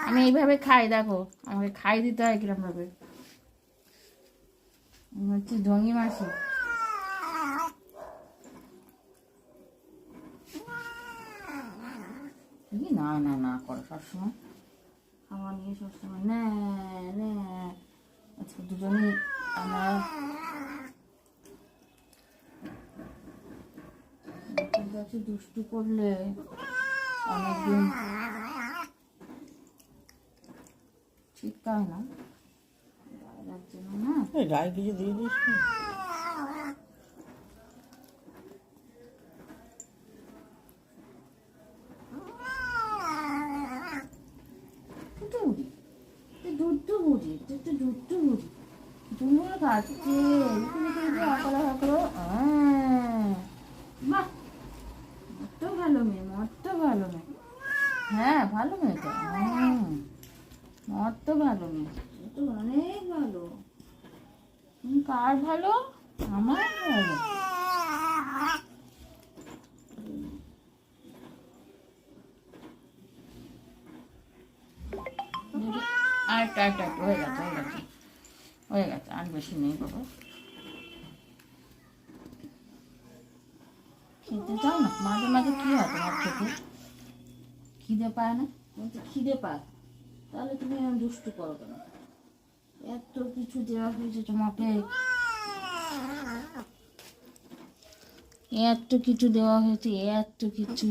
আমি এইভাবে খাই, দেখো আমাকে খাই দিতে হয় কিরম ভাবে। হচ্ছে ঢঙ্গি মাসি। না না না করো সবসময়, খাওয়া নিয়ে সবসময় না না। আজকে দুজনেই আমরা কাছে দুষ্টু করলে অনেকদিন ঠিক হয় না, লাগছে না। গায়ে কিছু দিয়ে দিস না। দুধ বুঝি একটু দুধ বুঝি দুধ খাচ্ছে আঁকড়ো আঁকড়ো। বাহ, মত ভালো মেয়ে, মত ভালো মেয়ে। হ্যাঁ ভালো মেয়ে তো, মত ভালো মেয়ে, তো অনেক ভালো। কার ভালো? আমার ভালো। আরেকটা আরেকটা হয়ে গেছে হয়ে গেছে হয়ে গেছে, আর বেশি নেই বাবা। খেতে চাও না? মাঝে মাঝে কি হয় তোমার খেতে? খিদে পায় না? বলতে খিদে পায়, তাহলে তুমি দুষ্টু করো কেন? এত কিছু দেওয়া হয়েছে তোমাকে, এত কিছু দেওয়া হয়েছে, এত কিছু।